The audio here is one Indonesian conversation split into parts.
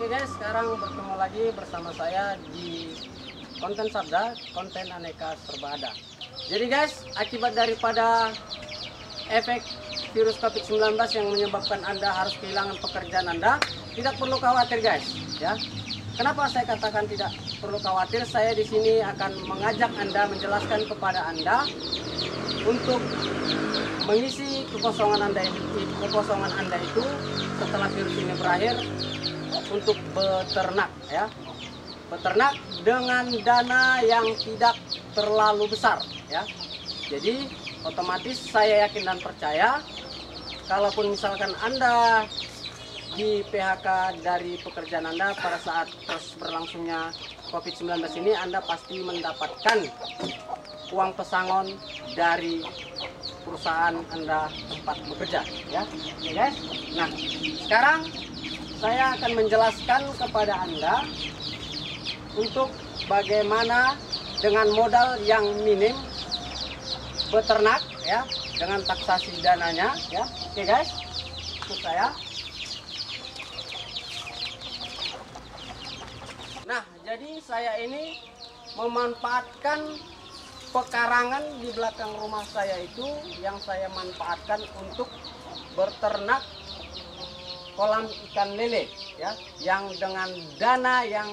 Oke guys, sekarang bertemu lagi bersama saya di konten Sabda, konten aneka serba ada. Jadi guys, akibat daripada efek virus COVID-19 yang menyebabkan Anda harus kehilangan pekerjaan Anda, tidak perlu khawatir guys, ya. Kenapa saya katakan tidak perlu khawatir? Saya di sini akan mengajak Anda, menjelaskan kepada Anda untuk mengisi kekosongan Anda itu setelah virus ini berakhir untuk beternak, ya. Beternak dengan dana yang tidak terlalu besar, ya. Jadi otomatis saya yakin dan percaya, kalaupun misalkan Anda di PHK dari pekerjaan Anda pada saat proses berlangsungnya COVID-19 ini, Anda pasti mendapatkan uang pesangon dari perusahaan Anda tempat bekerja, ya. Oke guys. Nah, sekarang saya akan menjelaskan kepada Anda untuk bagaimana dengan modal yang minim beternak, ya, dengan taksasi dananya, ya. Oke guys, ikut saya. Nah, jadi saya ini memanfaatkan pekarangan di belakang rumah saya itu, yang saya manfaatkan untuk berternak kolam ikan lele, ya, yang dengan dana yang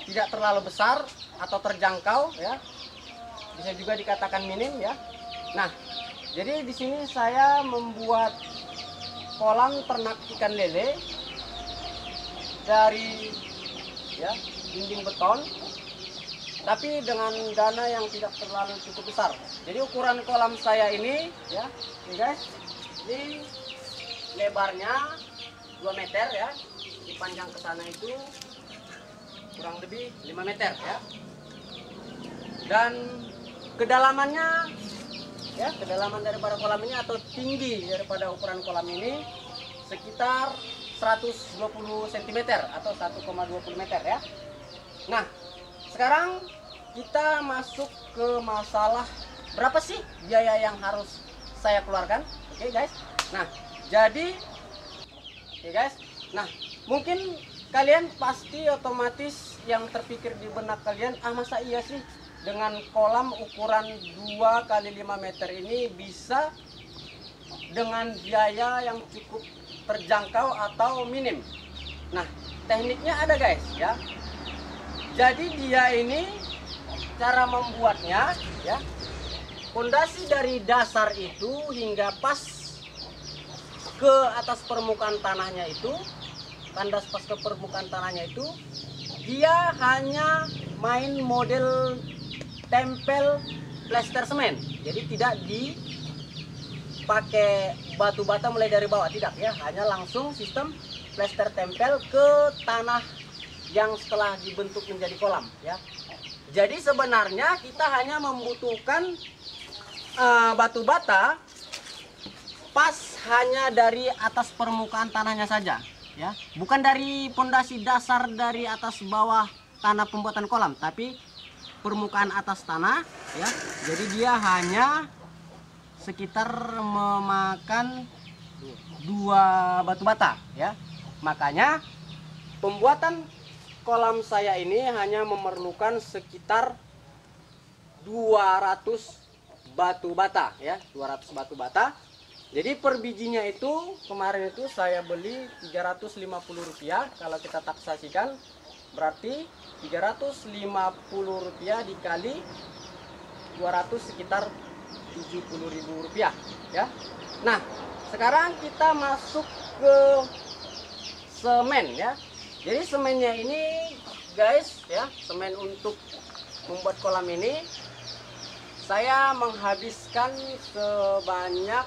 tidak terlalu besar atau terjangkau, ya, bisa juga dikatakan minim, ya. Nah, jadi di sini saya membuat kolam ternak ikan lele dari, ya, dinding beton, tapi dengan dana yang tidak terlalu cukup besar. Jadi ukuran kolam saya ini, ya, ini guys, ini lebarnya 2 meter, ya, di panjang ke sana itu kurang lebih 5 meter, ya, dan kedalamannya, ya, kedalaman daripada kolam ini atau tinggi daripada ukuran kolam ini sekitar 120 cm atau 1,20 meter, ya. Nah, sekarang kita masuk ke masalah berapa sih biaya yang harus saya keluarkan. Oke guys. Nah, jadi oke guys. Nah, mungkin kalian pasti otomatis yang terpikir di benak kalian, masa iya sih dengan kolam ukuran 2 kali 5 meter ini bisa dengan biaya yang cukup terjangkau atau minim. Nah, tekniknya ada guys, ya. Jadi dia ini cara membuatnya, ya, pondasi dari dasar itu hingga pas ke atas permukaan tanahnya itu, tandas pas ke permukaan tanahnya itu, dia hanya main model tempel plester semen. Jadi tidak dipakai batu bata mulai dari bawah, tidak, ya, hanya langsung sistem plester tempel ke tanah yang setelah dibentuk menjadi kolam, ya. Jadi sebenarnya kita hanya membutuhkan batu bata pas hanya dari atas permukaan tanahnya saja, ya, bukan dari pondasi dasar dari atas bawah tanah pembuatan kolam, tapi permukaan atas tanah, ya. Jadi dia hanya sekitar memakan 2 batu bata, ya. Makanya pembuatan kolam saya ini hanya memerlukan sekitar 200 batu bata, ya, 200 batu bata. Jadi per bijinya itu kemarin itu saya beli Rp350, kalau kita taksasikan berarti Rp350 dikali 200 sekitar Rp70.000, ya. Nah, sekarang kita masuk ke semen, ya. Jadi semennya ini guys, ya, semen untuk membuat kolam ini saya menghabiskan sebanyak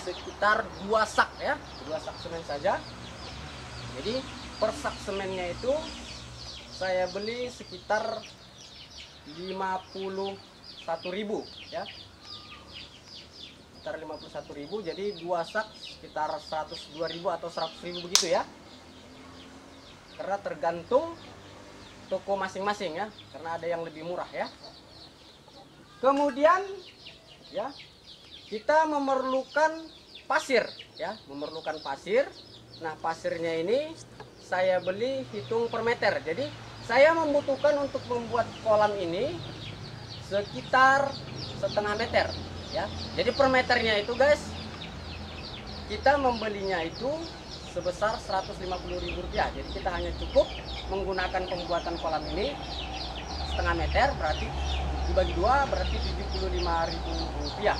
sekitar 2 sak, ya, 2 sak semen saja. Jadi per sak semennya itu saya beli sekitar 51.000, ya, sekitar 51.000. Jadi 2 sak sekitar 102.000 atau 100.000 begitu, ya. Karena tergantung toko masing-masing, ya, karena ada yang lebih murah, ya. Kemudian, ya, kita memerlukan pasir, ya, memerlukan pasir. Nah, pasirnya ini saya beli hitung per meter. Jadi saya membutuhkan untuk membuat kolam ini sekitar setengah meter ya. Jadi per meternya itu guys, kita membelinya itu sebesar Rp150.000. Jadi kita hanya cukup menggunakan pembuatan kolam ini setengah meter, berarti dibagi dua berarti Rp75.000 ya.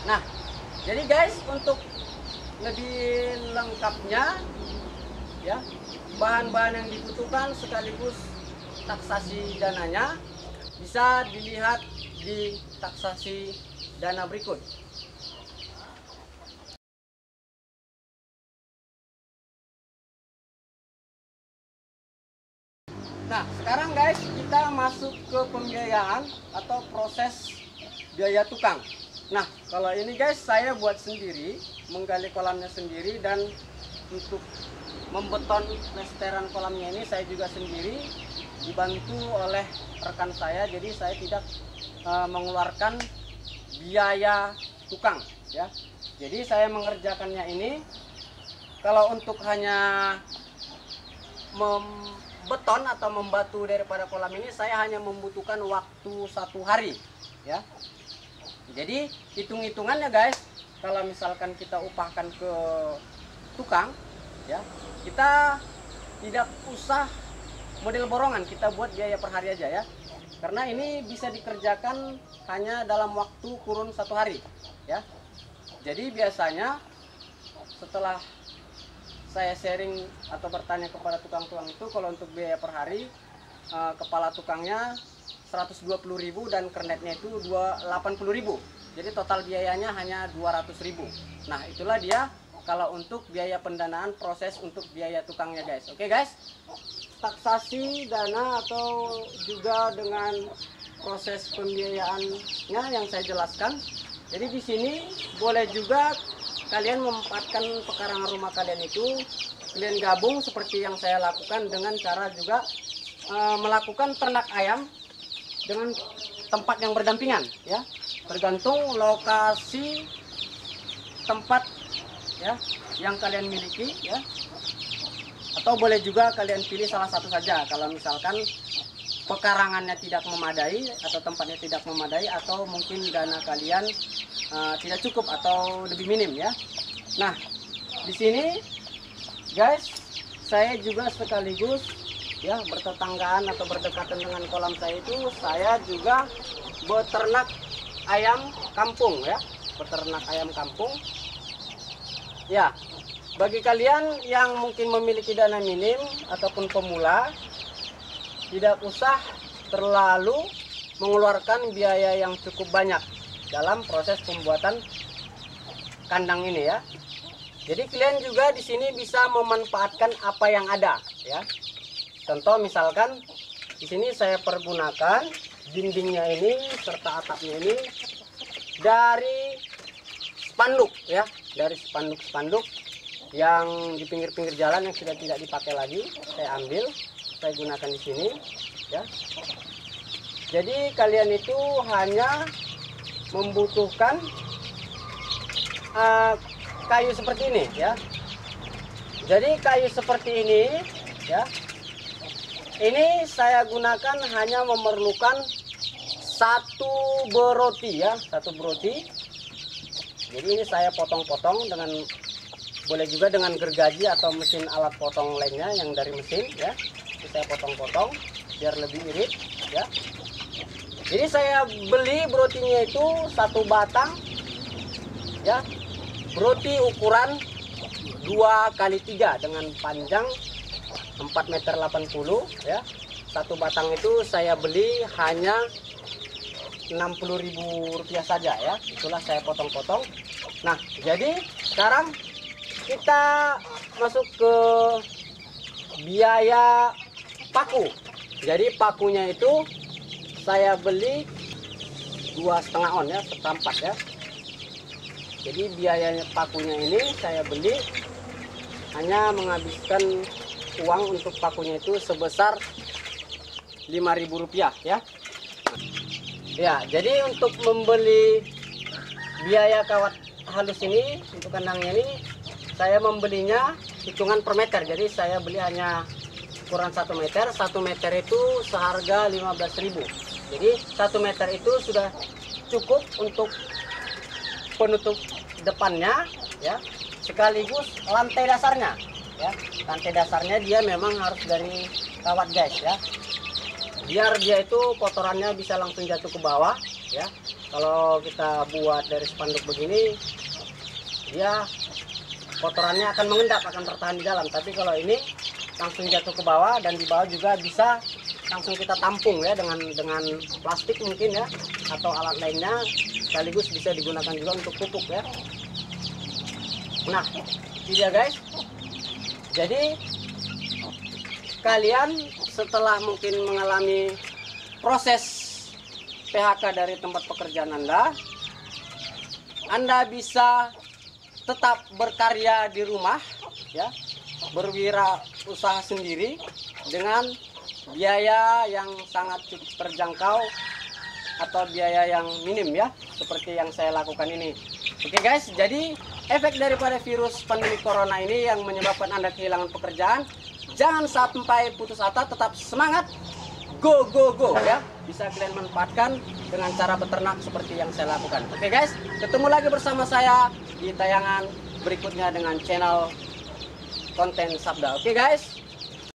Nah, jadi guys, untuk lebih lengkapnya ya, bahan-bahan yang dibutuhkan sekaligus taksasi dananya bisa dilihat di taksasi dana berikut. Nah, sekarang guys, kita masuk ke pembiayaan atau proses biaya tukang. Nah, kalau ini guys, saya buat sendiri, menggali kolamnya sendiri, dan untuk membeton plesteran kolamnya ini saya juga sendiri, dibantu oleh rekan saya. Jadi saya tidak mengeluarkan biaya tukang ya. Jadi saya mengerjakannya ini, kalau untuk hanya membeton atau membatu daripada kolam ini, saya hanya membutuhkan waktu 1 hari ya. Jadi hitung-hitungannya guys, kalau misalkan kita upahkan ke tukang ya, kita tidak usah model borongan, kita buat biaya per hari aja ya. Karena ini bisa dikerjakan hanya dalam waktu kurun 1 hari ya. Jadi biasanya setelah saya sharing atau bertanya kepada tukang-tukang itu, kalau untuk biaya per hari, kepala tukangnya 120.000 dan kernetnya itu 80.000. Jadi total biayanya hanya 200.000. Nah, itulah dia kalau untuk biaya pendanaan proses untuk biaya tukangnya guys. Oke guys, taksasi dana atau juga dengan proses pembiayaannya yang saya jelaskan. Jadi di sini boleh juga kalian memanfaatkan pekarangan rumah kalian itu, kalian gabung seperti yang saya lakukan dengan cara juga melakukan ternak ayam dengan tempat yang berdampingan ya, tergantung lokasi tempat ya yang kalian miliki ya, atau boleh juga kalian pilih salah satu saja kalau misalkan pekarangannya tidak memadai atau tempatnya tidak memadai, atau mungkin dana kalian tidak cukup atau lebih minim ya. Nah, di sini guys, saya juga sekaligus ya bertetanggaan atau berdekatan dengan kolam saya itu, saya juga beternak ayam kampung ya, beternak ayam kampung ya. Bagi kalian yang mungkin memiliki dana minim ataupun pemula, tidak usah terlalu mengeluarkan biaya yang cukup banyak dalam proses pembuatan kandang ini ya. Jadi kalian juga di sini bisa memanfaatkan apa yang ada ya. Contoh misalkan di sini saya pergunakan dindingnya ini serta atapnya ini dari spanduk ya, dari spanduk-spanduk yang di pinggir-pinggir jalan yang sudah tidak dipakai lagi, saya ambil, saya gunakan di sini ya. Jadi kalian itu hanya membutuhkan kayu seperti ini ya. Jadi kayu seperti ini ya, ini saya gunakan hanya memerlukan 1 beroti ya, 1 beroti. Jadi ini saya potong-potong dengan, boleh juga dengan gergaji atau mesin alat potong lainnya yang dari mesin ya. Ini saya potong-potong biar lebih irit ya. Jadi saya beli berotinya itu 1 batang ya, beroti ukuran 2x3 dengan panjang 4,80 meter ya. 1 batang itu saya beli hanya Rp60.000 saja ya. Itulah saya potong-potong. Nah, jadi sekarang kita masuk ke biaya paku. Jadi pakunya itu saya beli 2,5 on ya, seperempat ya. Jadi biayanya pakunya ini saya beli hanya menghabiskan uang untuk pakunya itu sebesar Rp5.000 ya. Ya, jadi untuk membeli biaya kawat halus ini untuk kandangnya ini, saya membelinya hitungan per meter. Jadi saya beli hanya ukuran 1 meter. 1 meter itu seharga 15.000. Jadi 1 meter itu sudah cukup untuk penutup depannya ya, sekaligus lantai dasarnya ya. Lantai dasarnya dia memang harus dari kawat guys ya, biar dia itu kotorannya bisa langsung jatuh ke bawah ya. Kalau kita buat dari spanduk begini, dia kotorannya akan mengendap, akan tertahan di dalam. Tapi kalau ini langsung jatuh ke bawah, dan di bawah juga bisa langsung kita tampung ya dengan plastik mungkin ya, atau alat lainnya, sekaligus bisa digunakan juga untuk pupuk ya. Nah, ini dia guys. Jadi kalian setelah mungkin mengalami proses PHK dari tempat pekerjaan Anda bisa tetap berkarya di rumah ya, berwirausaha sendiri dengan biaya yang sangat cukup terjangkau atau biaya yang minim ya, seperti yang saya lakukan ini. Oke guys, jadi efek daripada virus pandemi corona ini yang menyebabkan Anda kehilangan pekerjaan, jangan sampai putus asa, tetap semangat, go go go ya. Bisa kalian manfaatkan dengan cara beternak seperti yang saya lakukan. Oke guys, ketemu lagi bersama saya di tayangan berikutnya dengan channel konten Sabda. Oke guys.